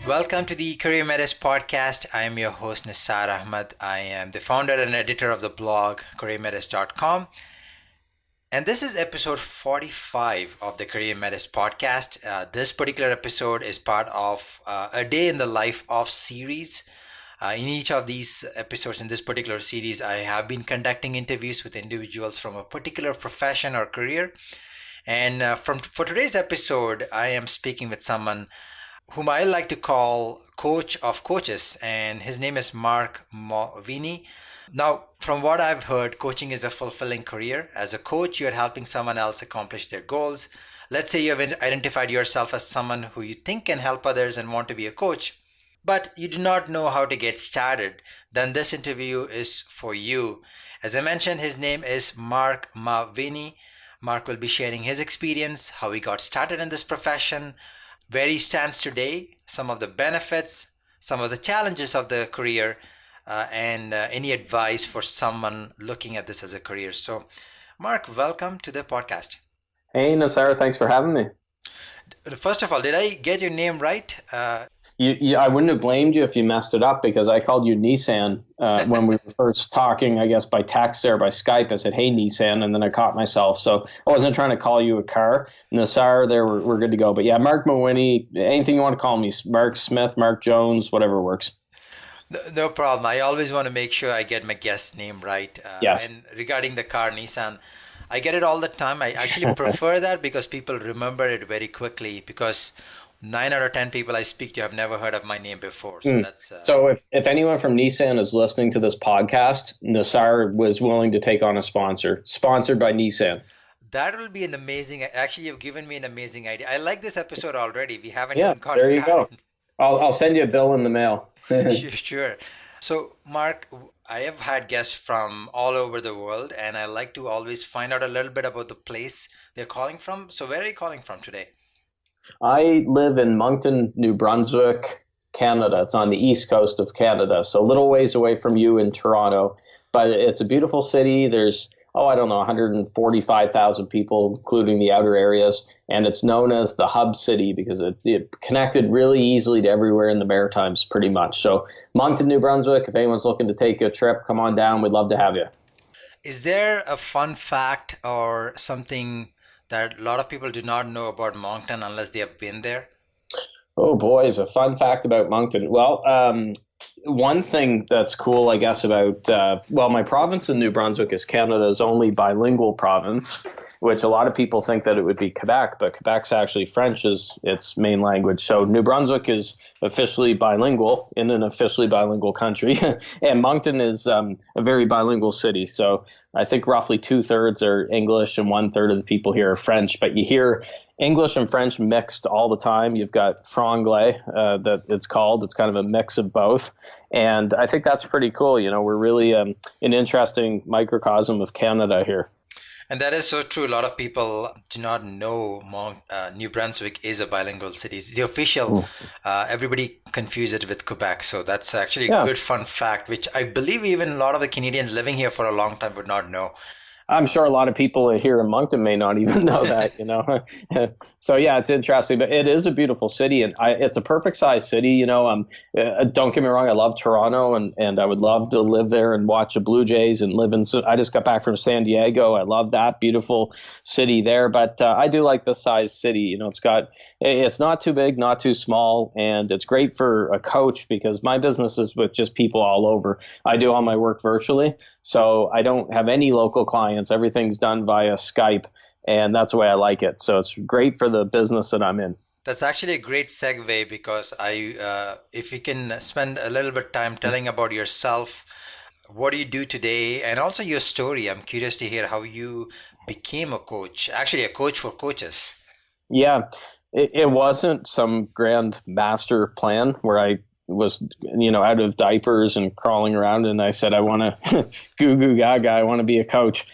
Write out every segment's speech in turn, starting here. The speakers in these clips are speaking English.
Welcome to the Career Matters podcast. I am your host, Nisar Ahmed. I am the founder and editor of the blog, careermatters.com. And this is episode 45 of the Career Matters podcast. This particular episode is part of a day in the life of series. In each of these episodes in this particular series, I have been conducting interviews with individuals from a particular profession or career. And for today's episode, I am speaking with someone whom I like to call Coach of Coaches, and his name is Marc Mawhinney. Now, from what I've heard, coaching is a fulfilling career. As a coach, you're helping someone else accomplish their goals. Let's say you have identified yourself as someone who you think can help others and want to be a coach, but you do not know how to get started. Then this interview is for you. As I mentioned, his name is Marc Mawhinney. Marc will be sharing his experience, how he got started in this profession, where he stands today, some of the benefits, some of the challenges of the career, and any advice for someone looking at this as a career. So, Marc, welcome to the podcast. Hey, Nasara, thanks for having me. First of all, did I get your name right? I wouldn't have blamed you if you messed it up because I called you Nissan when we were first talking, I guess, by text or by Skype. I said, hey, Nissan, and then I caught myself. So I wasn't trying to call you a car. Nasar, there, we're good to go. But yeah, Marc Mawhinney, anything you want to call me, Marc Smith, Marc Jones, whatever works. No problem. I always want to make sure I get my guest name right. Yes. And regarding the car, Nissan, I get it all the time. I actually prefer that because people remember it very quickly because 9 out of 10 people I speak to have never heard of my name before. So that's so if anyone from Nissan is listening to this podcast, Nasar was willing to take on a sponsored by Nissan. That will be an amazing. Actually, you've given me an amazing idea. I like this episode already. We haven't even got there you started. Go. I'll send you a bill in the mail. Sure. So, Marc, I have had guests from all over the world, and I like to always find out a little bit about the place they're calling from. So, where are you calling from today? I live in Moncton, New Brunswick, Canada. It's on the east coast of Canada, so a little ways away from you in Toronto. But it's a beautiful city. There's, 145,000 people, including the outer areas. And it's known as the hub city because it connected really easily to everywhere in the Maritimes pretty much. So Moncton, New Brunswick, if anyone's looking to take a trip, come on down. We'd love to have you. Is there a fun fact or something that a lot of people do not know about Moncton unless they have been there? Oh, boys, a fun fact about Moncton. Well, one thing that's cool, I guess, about, my province in New Brunswick is Canada's only bilingual province, which a lot of people think that it would be Quebec, but Quebec's actually French is its main language. So New Brunswick is officially bilingual in an officially bilingual country, and Moncton is a very bilingual city. So I think roughly 2/3 are English and 1/3 of the people here are French, but you hear English and French mixed all the time. You've got franglais that it's called. It's kind of a mix of both. And I think that's pretty cool. You know, we're really an interesting microcosm of Canada here. And that is so true. A lot of people do not know New Brunswick is a bilingual city. It's the official, everybody confuse it with Quebec. So that's actually a good fun fact, which I believe even a lot of the Canadians living here for a long time would not know. I'm sure a lot of people here in Moncton may not even know that, you know. So yeah, it's interesting, but it is a beautiful city, and it's a perfect size city. You know, don't get me wrong, I love Toronto, and I would love to live there and watch the Blue Jays and live in. I just got back from San Diego. I love that beautiful city there, but I do like this size city. You know, it's not too big, not too small, and it's great for a coach because my business is with just people all over. I do all my work virtually, so I don't have any local clients. Everything's done via Skype, and that's the way I like it. So it's great for the business that I'm in. That's actually a great segue because if you can spend a little bit of time telling about yourself, what do you do today, and also your story. I'm curious to hear how you became a coach, actually a coach for coaches. Yeah, it wasn't some grand master plan where I was, out of diapers and crawling around. And I said, I want to goo goo gaga. I want to be a coach.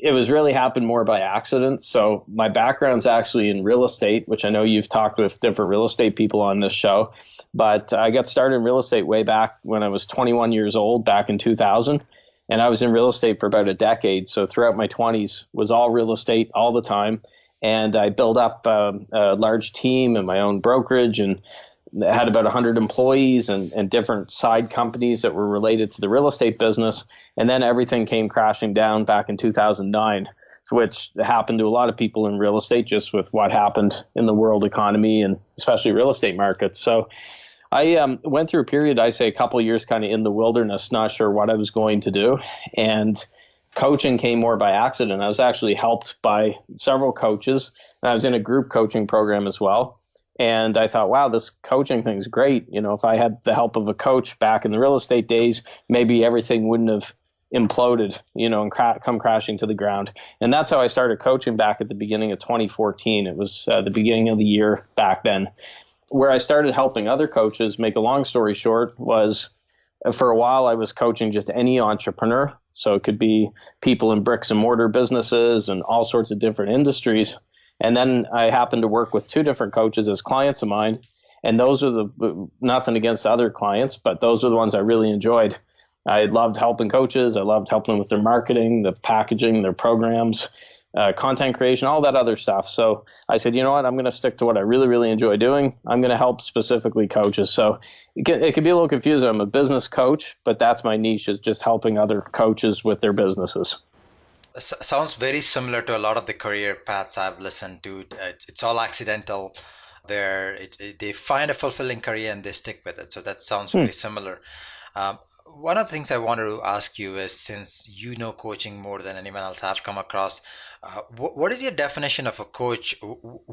It was really happened more by accident. So my background's actually in real estate, which I know you've talked with different real estate people on this show. But I got started in real estate way back when I was 21 years old, back in 2000. And I was in real estate for about a decade. So throughout my 20s was all real estate all the time. And I built up a large team and my own brokerage, and had about 100 employees and different side companies that were related to the real estate business. And then everything came crashing down back in 2009, which happened to a lot of people in real estate just with what happened in the world economy and especially real estate markets. So I went through a period, I say a couple of years kind of in the wilderness, not sure what I was going to do. And coaching came more by accident. I was actually helped by several coaches, and I was in a group coaching program as well. And I thought, wow, this coaching thing's great. If I had the help of a coach back in the real estate days, maybe everything wouldn't have imploded, and come crashing to the ground. And that's how I started coaching back at the beginning of 2014. It was the beginning of the year back then. Where I started helping other coaches, make a long story short, was for a while I was coaching just any entrepreneur. So it could be people in bricks and mortar businesses and all sorts of different industries. And then I happened to work with two different coaches as clients of mine. And those are nothing against other clients, but those are the ones I really enjoyed. I loved helping coaches. I loved helping them with their marketing, the packaging, their programs, content creation, all that other stuff. So I said, you know what, I'm going to stick to what I really, really enjoy doing. I'm going to help specifically coaches. So it can be a little confusing. I'm a business coach, but that's my niche, is just helping other coaches with their businesses. Sounds very similar to a lot of the career paths I've listened to. It's all accidental, where they find a fulfilling career and they stick with it. So that sounds very similar. One of the things I wanted to ask you is, since you know coaching more than anyone else I've come across, what is your definition of a coach?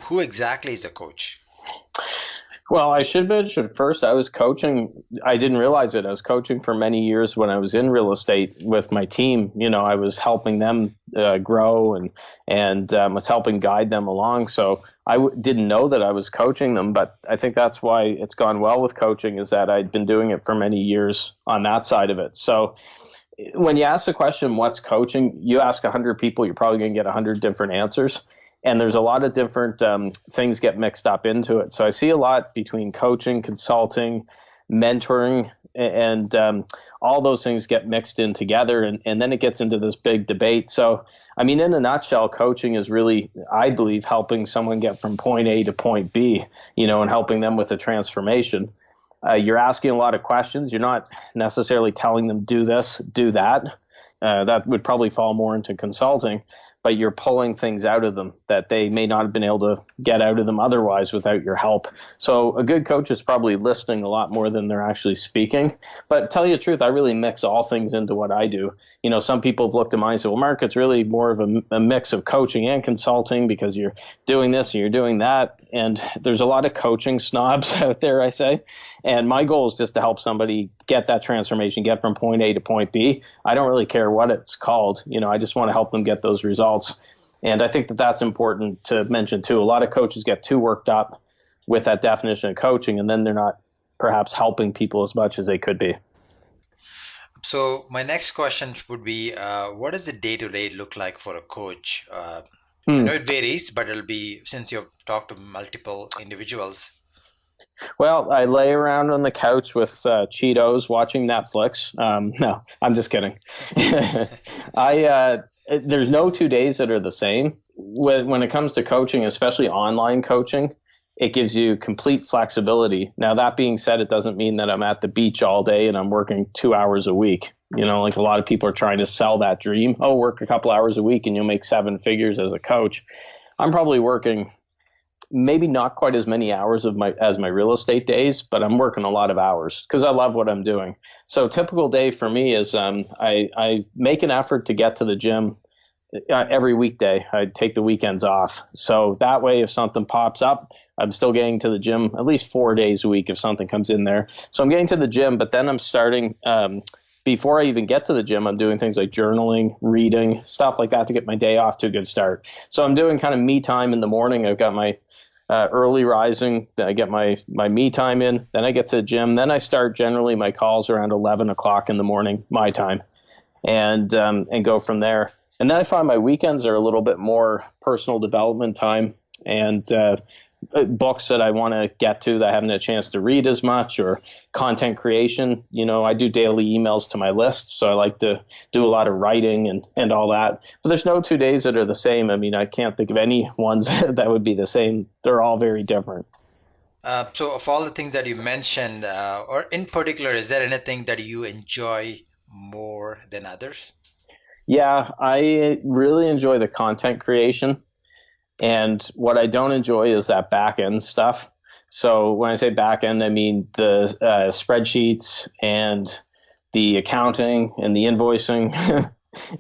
Who exactly is a coach? Well, I should mention first, I was coaching. I didn't realize it. I was coaching for many years when I was in real estate with my team. I was helping them grow and was helping guide them along. So I didn't know that I was coaching them, but I think that's why it's gone well with coaching, is that I'd been doing it for many years on that side of it. So when you ask the question, what's coaching, you ask 100 people, you're probably going to get 100 different answers. And there's a lot of different things get mixed up into it. So I see a lot between coaching, consulting, mentoring, and all those things get mixed in together. And then it gets into this big debate. So, I mean, in a nutshell, coaching is really, I believe, helping someone get from point A to point B, and helping them with a transformation. You're asking a lot of questions. You're not necessarily telling them, do this, do that. That would probably fall more into consulting. But you're pulling things out of them that they may not have been able to get out of them otherwise without your help. So a good coach is probably listening a lot more than they're actually speaking. But tell you the truth, I really mix all things into what I do. Some people have looked at mine and said, well, Marc, it's really more of a mix of coaching and consulting, because you're doing this and you're doing that. And there's a lot of coaching snobs out there, I say. And my goal is just to help somebody get that transformation, get from point A to point B. I don't really care what it's called. I just want to help them get those results. And I think that that's important to mention too. A lot of coaches get too worked up with that definition of coaching, and then they're not perhaps helping people as much as they could be. So my next question would be, what does the day-to-day look like for a coach? I know it varies, but it'll be, since you've talked to multiple individuals. Well, I lay around on the couch with Cheetos watching Netflix. No, I'm just kidding. There's no 2 days that are the same. When it comes to coaching, especially online coaching, it gives you complete flexibility. Now, that being said, it doesn't mean that I'm at the beach all day and I'm working 2 hours a week. Like a lot of people are trying to sell that dream. Oh, work a couple hours a week and you'll make 7 figures as a coach. I'm probably working maybe not quite as many hours as my real estate days, but I'm working a lot of hours because I love what I'm doing. So a typical day for me is I make an effort to get to the gym every weekday. I take the weekends off. So that way, if something pops up, I'm still getting to the gym at least 4 days a week if something comes in there. So I'm getting to the gym, but then I'm starting before I even get to the gym, I'm doing things like journaling, reading, stuff like that to get my day off to a good start. So I'm doing kind of me time in the morning. I've got my early rising. Then I get my me time in. Then I get to the gym. Then I start generally my calls around 11 o'clock in the morning, my time, and go from there. And then I find my weekends are a little bit more personal development time and books that I want to get to that I haven't had a chance to read as much, or content creation. I do daily emails to my list, so I like to do a lot of writing and all that. But there's no 2 days that are the same. I mean, I can't think of any ones that would be the same. They're all very different. So, of all the things that you mentioned, or in particular, is there anything that you enjoy more than others? Yeah, I really enjoy the content creation. And what I don't enjoy is that back end stuff. So when I say back end, I mean the spreadsheets and the accounting and the invoicing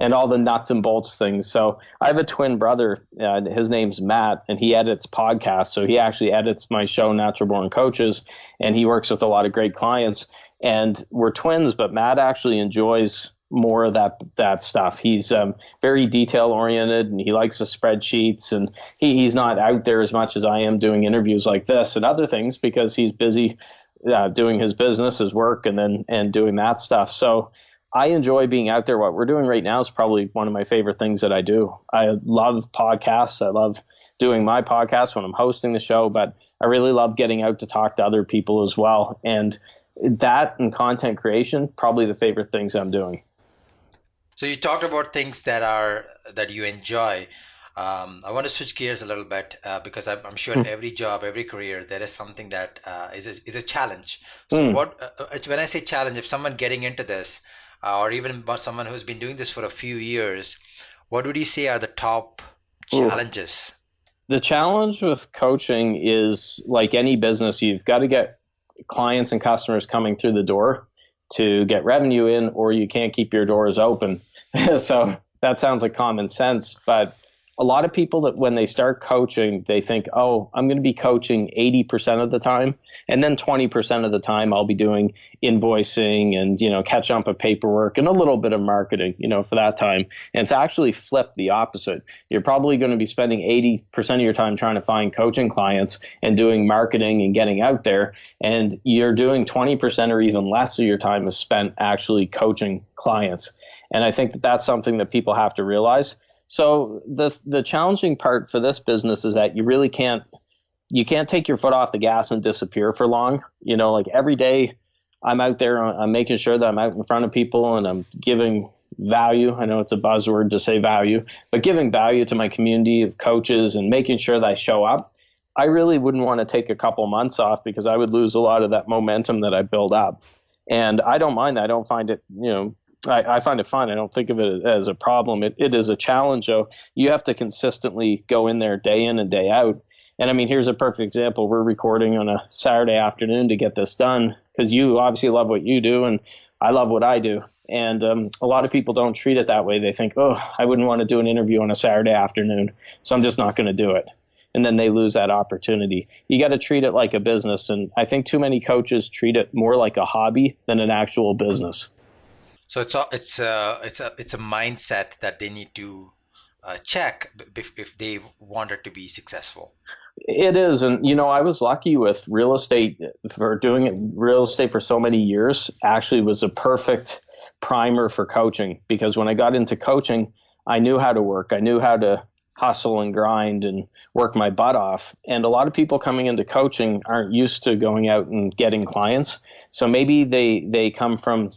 and all the nuts and bolts things. So I have a twin brother. His name's Matt, and he edits podcasts. So he actually edits my show, Natural Born Coaches, and he works with a lot of great clients. And we're twins, but Matt actually enjoys more of that stuff. He's very detail oriented, and he likes the spreadsheets, and he's not out there as much as I am doing interviews like this and other things, because he's busy doing his business, his work, and doing that stuff. So I enjoy being out there. What we're doing right now is probably one of my favorite things that I do. I love podcasts. I love doing my podcast when I'm hosting the show, but I really love getting out to talk to other people as well. And that and content creation, probably the favorite things I'm doing. So you talked about things that you enjoy. I want to switch gears a little bit because I'm sure in every job, every career, there is something that is a challenge. So when I say challenge, if someone getting into this, or even someone who's been doing this for a few years, what would you say are the top challenges? The challenge with coaching is, like any business, you've got to get clients and customers coming through the door to get revenue in, or you can't keep your doors open. So that sounds like common sense, but a lot of people, that when they start coaching, they think, oh, I'm going to be coaching 80% of the time, and then 20% of the time I'll be doing invoicing and, catch up with paperwork and a little bit of marketing, for that time. And it's actually flipped the opposite. You're probably going to be spending 80% of your time trying to find coaching clients and doing marketing and getting out there, and you're doing 20% or even less of your time is spent actually coaching clients. And I think that that's something that people have to realize. So the challenging part for this business is that you really can't take your foot off the gas and disappear for long. Like every day I'm out there, I'm making sure that I'm out in front of people and I'm giving value. I know it's a buzzword to say value, but giving value to my community of coaches and making sure that I show up. I really wouldn't want to take a couple months off, because I would lose a lot of that momentum that I build up. And I don't mind that. I don't find it, I find it fun. I don't think of it as a problem. It is a challenge, though. You have to consistently go in there day in and day out. And I mean, here's a perfect example. We're recording on a Saturday afternoon to get this done, because you obviously love what you do and I love what I do. And a lot of people don't treat it that way. They think, oh, I wouldn't want to do an interview on a Saturday afternoon, so I'm just not going to do it. And then they lose that opportunity. You got to treat it like a business. And I think too many coaches treat it more like a hobby than an actual business. So it's a mindset that they need to check if they wanted to be successful. It is. And, I was lucky with real estate. For doing it, real estate for so many years actually was a perfect primer for coaching, because when I got into coaching, I knew how to work. I knew how to hustle and grind and work my butt off. And a lot of people coming into coaching aren't used to going out and getting clients. So maybe they come from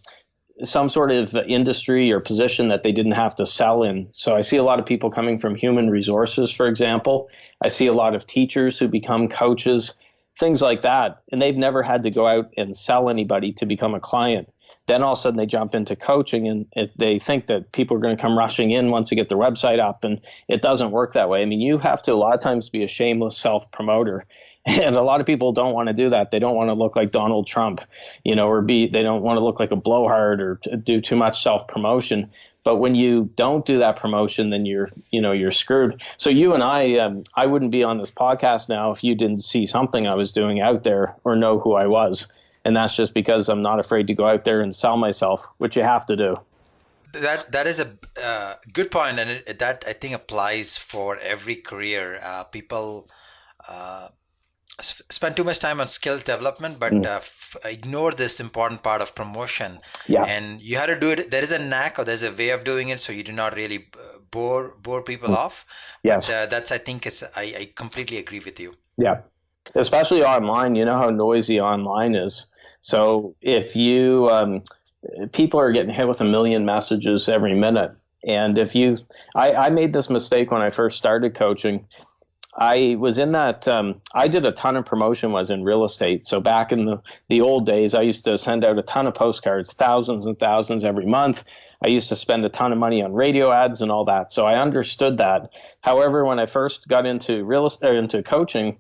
some sort of industry or position that they didn't have to sell in. So I see a lot of people coming from human resources, for example. I see a lot of teachers who become coaches, things like that. And they've never had to go out and sell anybody to become a client. Then all of a sudden they jump into coaching, and they think that people are going to come rushing in once they get their website up, and it doesn't work that way. I mean, you have to a lot of times be a shameless self-promoter, and a lot of people don't want to do that. They don't want to look like Donald Trump, they don't want to look like a blowhard or do too much self-promotion. But when you don't do that promotion, then you're screwed. So you and I wouldn't be on this podcast now if you didn't see something I was doing out there or know who I was. And that's just because I'm not afraid to go out there and sell myself, which you have to do. That is a good point, and that I think applies for every career. People spend too much time on skills development, but Mm. ignore this important part of promotion. Yeah. And you had to do it. There is a knack or there's a way of doing it, so you do not really bore people Mm. off. But Yes. that's I think it's I completely agree with you. Yeah. Especially online, you know how noisy online is. So if you people are getting hit with a million messages every minute. And if you, I made this mistake when I first started coaching. I was in that, I did a ton of promotion was in real estate. So back in the old days, I used to send out a ton of postcards, thousands and thousands every month. I used to spend a ton of money on radio ads and all that. So I understood that. However, when I first got into into coaching,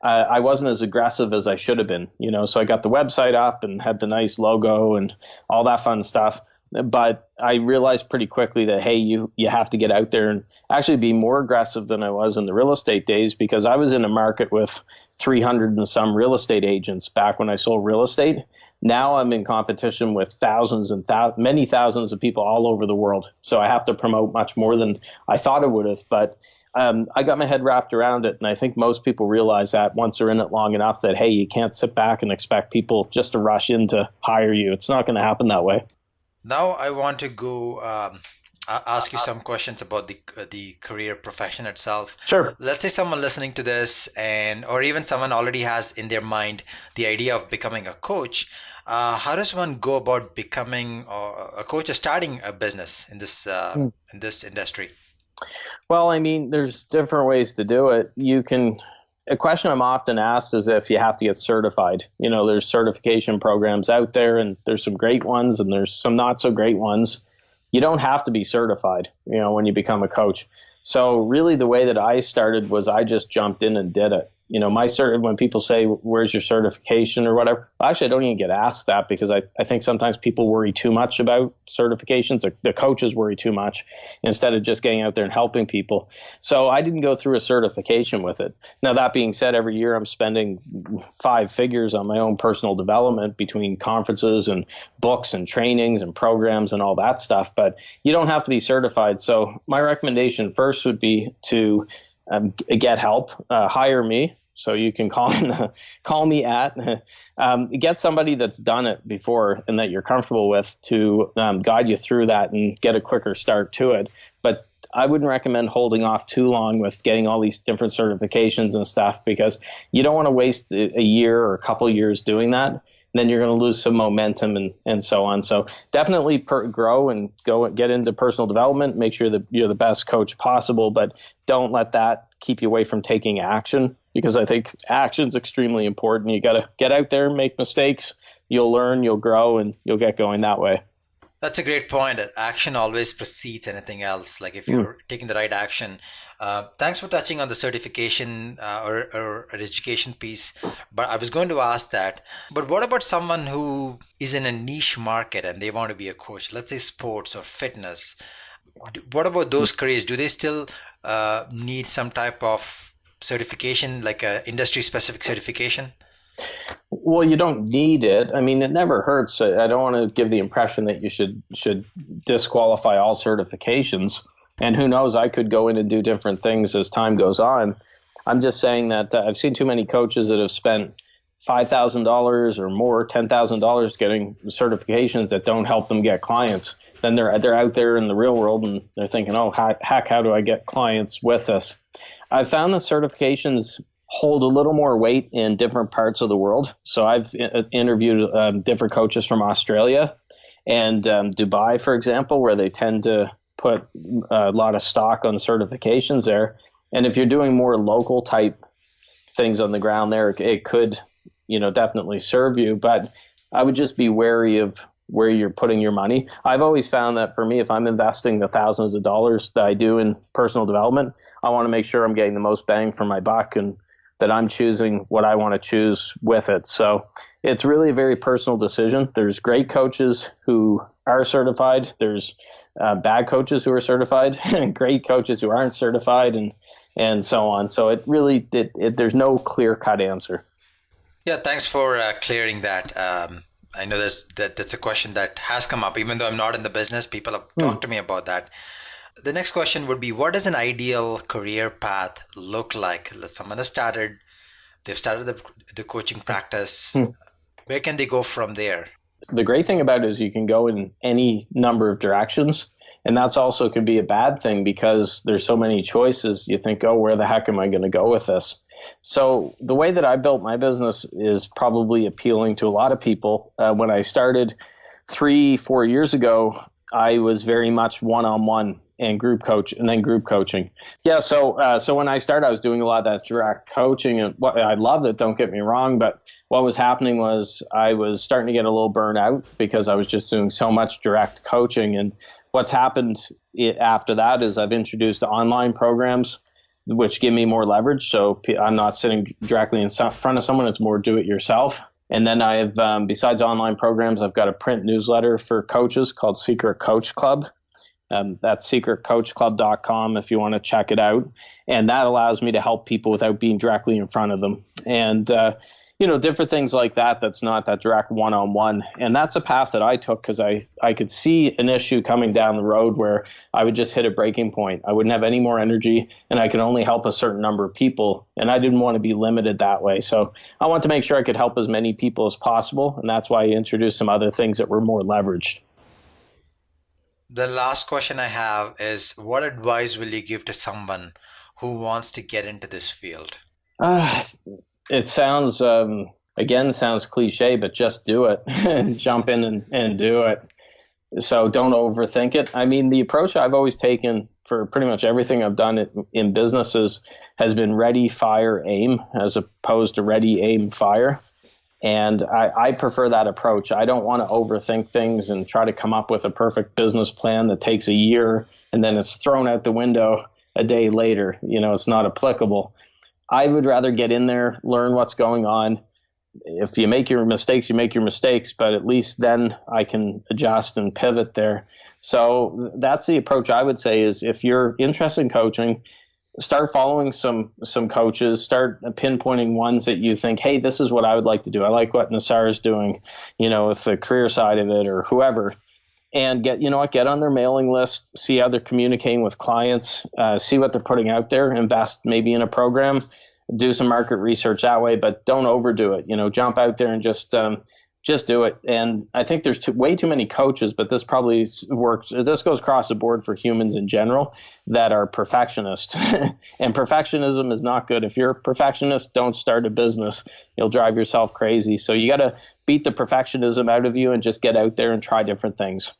I wasn't as aggressive as I should have been, you know. So I got the website up and had the nice logo and all that fun stuff. But I realized pretty quickly that hey, you have to get out there and actually be more aggressive than I was in the real estate days because I was in a market with 300 and some real estate agents back when I sold real estate. Now I'm in competition with thousands and many thousands of people all over the world. So I have to promote much more than I thought I would have. But I got my head wrapped around it, and I think most people realize that once they're in it long enough that hey, you can't sit back and expect people just to rush in to hire you. It's not going to happen that way. Now I want to go ask you some questions about the career profession itself. Sure. Let's say someone listening to this, and or even someone already has in their mind the idea of becoming a coach. How does one go about becoming a coach or starting a business in this industry? Well, I mean, there's different ways to do it. You can, a question I'm often asked is if you have to get certified. You know, there's certification programs out there, and there's some great ones, and there's some not so great ones. You don't have to be certified, you know, when you become a coach. So really the way that I started was I just jumped in and did it. You know, when people say, where's your certification or whatever, actually, I don't even get asked that because I think sometimes people worry too much about certifications. The coaches worry too much instead of just getting out there and helping people. So I didn't go through a certification with it. Now, that being said, every year I'm spending 5 figures on my own personal development between conferences and books and trainings and programs and all that stuff. But you don't have to be certified. So my recommendation first would be to get help, hire me. So you can call me at get somebody that's done it before and that you're comfortable with to guide you through that and get a quicker start to it. But I wouldn't recommend holding off too long with getting all these different certifications and stuff because you don't want to waste a year or a couple years doing that. Then you're going to lose some momentum and so on. So definitely grow and go get into personal development. Make sure that you're the best coach possible, but don't let that keep you away from taking action because I think action is extremely important. You got to get out there, make mistakes. You'll learn, you'll grow, and you'll get going that way. That's a great point. That action always precedes anything else. Like if you're taking the right action. Thanks for touching on the certification or an education piece. But I was going to ask that. But what about someone who is in a niche market and they want to be a coach? Let's say sports or fitness. What about those careers? Do they still need some type of certification, like a industry specific certification? Well, you don't need it. I mean, it never hurts. I don't want to give the impression that you should disqualify all certifications. And who knows, I could go in and do different things as time goes on. I'm just saying that I've seen too many coaches that have spent $5,000 or more, $10,000 getting certifications that don't help them get clients. Then they're out there in the real world and they're thinking, oh, heck, how do I get clients with this? I've found the certifications hold a little more weight in different parts of the world. So I've interviewed different coaches from Australia and Dubai, for example, where they tend to put a lot of stock on certifications there. And if you're doing more local type things on the ground there, it could, definitely serve you. But I would just be wary of where you're putting your money. I've always found that for me, if I'm investing the thousands of dollars that I do in personal development, I want to make sure I'm getting the most bang for my buck and that I'm choosing what I want to choose with it. So it's really a very personal decision. There's great coaches who are certified. There's bad coaches who are certified and great coaches who aren't certified and so on. So it really, there's no clear-cut answer. Yeah, thanks for clearing that. I know that's a question that has come up. Even though I'm not in the business, people have talked to me about that. The next question would be, what does an ideal career path look like? Someone has started They've started the coaching practice. Hmm. Where can they go from there? The great thing about it is you can go in any number of directions. And that's also could be a bad thing because there's so many choices. You think, oh, where the heck am I going to go with this? So the way that I built my business is probably appealing to a lot of people. When I started 3, 4 years ago, I was very much one-on-one and group coach, and then group coaching. Yeah, so when I started, I was doing a lot of that direct coaching, and I loved it. Don't get me wrong, but what was happening was I was starting to get a little burnt out because I was just doing so much direct coaching. And what's happened after that is I've introduced online programs which give me more leverage. So I'm not sitting directly in front of someone. It's more do it yourself. And then I have, besides online programs, I've got a print newsletter for coaches called Secret Coach Club. That's secretcoachclub.com if you want to check it out. And that allows me to help people without being directly in front of them. And, different things like that. That's not that direct one-on-one. And that's a path that I took because I could see an issue coming down the road where I would just hit a breaking point. I wouldn't have any more energy and I could only help a certain number of people. And I didn't want to be limited that way. So I wanted to make sure I could help as many people as possible. And that's why I introduced some other things that were more leveraged. The last question I have is, what advice will you give to someone who wants to get into this field? Uh, it sounds, sounds cliche, but just do it. Jump in and do it. So don't overthink it. I mean, the approach I've always taken for pretty much everything I've done in businesses has been ready, fire, aim, as opposed to ready, aim, fire. And I prefer that approach. I don't want to overthink things and try to come up with a perfect business plan that takes a year and then it's thrown out the window a day later. It's not applicable. I would rather get in there, learn what's going on. If you make your mistakes, you make your mistakes, but at least then I can adjust and pivot there. So that's the approach I would say is if you're interested in coaching, start following some coaches, start pinpointing ones that you think, hey, this is what I would like to do. I like what Nassar is doing, with the career side of it or whoever. And get on their mailing list, see how they're communicating with clients, see what they're putting out there, invest maybe in a program, do some market research that way, but don't overdo it. Jump out there and just do it. And I think there's way too many coaches, but this probably works. This goes across the board for humans in general that are perfectionists. And perfectionism is not good. If you're a perfectionist, don't start a business. You'll drive yourself crazy. So you got to beat the perfectionism out of you and just get out there and try different things.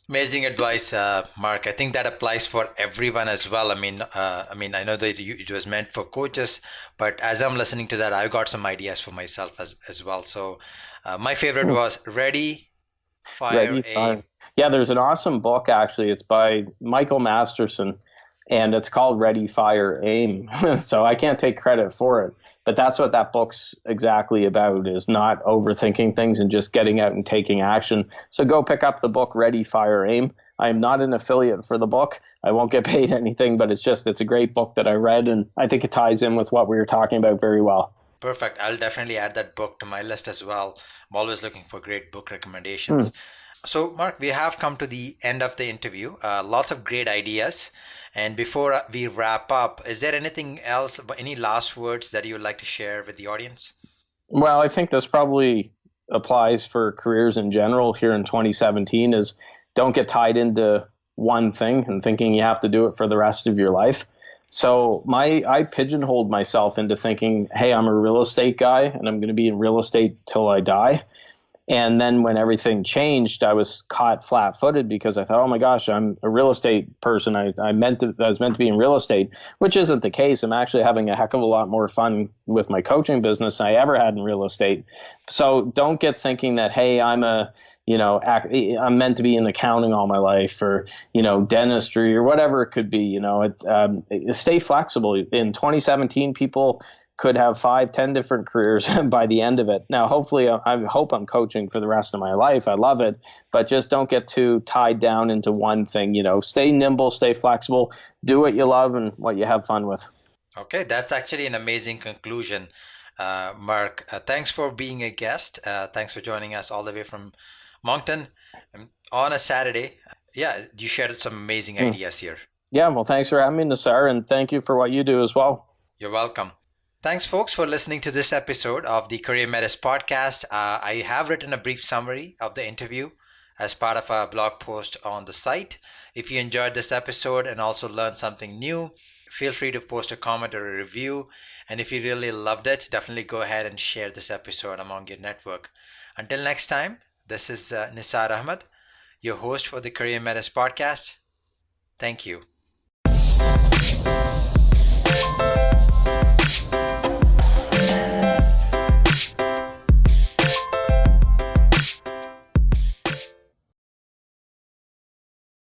Amazing advice, Marc. I think that applies for everyone as well. I know that it was meant for coaches, but as I'm listening to that, I got some ideas for myself as well. So my favorite was Ready, Fire, Ready, fire. Aim. Yeah, there's an awesome book, actually. It's by Michael Masterson, and it's called Ready, Fire, Aim. So I can't take credit for it. But that's what that book's exactly about, is not overthinking things and just getting out and taking action. So go pick up the book, Ready, Fire, Aim. I am not an affiliate for the book. I won't get paid anything, but it's a great book that I read, and I think it ties in with what we were talking about very well. Perfect. I'll definitely add that book to my list as well. I'm always looking for great book recommendations. So, Marc, we have come to the end of the interview. Lots of great ideas. And before we wrap up, is there anything else, any last words that you would like to share with the audience? Well, I think this probably applies for careers in general here in 2017 is don't get tied into one thing and thinking you have to do it for the rest of your life. So I pigeonholed myself into thinking, hey, I'm a real estate guy and I'm going to be in real estate till I die. And then when everything changed, I was caught flat-footed because I thought, oh my gosh, I'm a real estate person. I was meant to be in real estate, which isn't the case. I'm actually having a heck of a lot more fun with my coaching business than I ever had in real estate. So don't get thinking that, hey, I'm meant to be in accounting all my life, or dentistry, or whatever it could be. Stay flexible. In 2017, people could have 5-10 different careers by the end of it. Now, hopefully, I hope I'm coaching for the rest of my life. I love it, but just don't get too tied down into one thing. Stay nimble, stay flexible, do what you love and what you have fun with. Okay, that's actually an amazing conclusion, Marc. Thanks for being a guest. Thanks for joining us all the way from Moncton on a Saturday. Yeah, you shared some amazing ideas here. Yeah, well, thanks for having me, Nassar, and thank you for what you do as well. You're welcome. Thanks, folks, for listening to this episode of the Career Metis podcast. I have written a brief summary of the interview as part of a blog post on the site. If you enjoyed this episode and also learned something new, feel free to post a comment or a review. And if you really loved it, definitely go ahead and share this episode among your network. Until next time, this is Nisar Ahmed, your host for the Career Metis podcast. Thank you.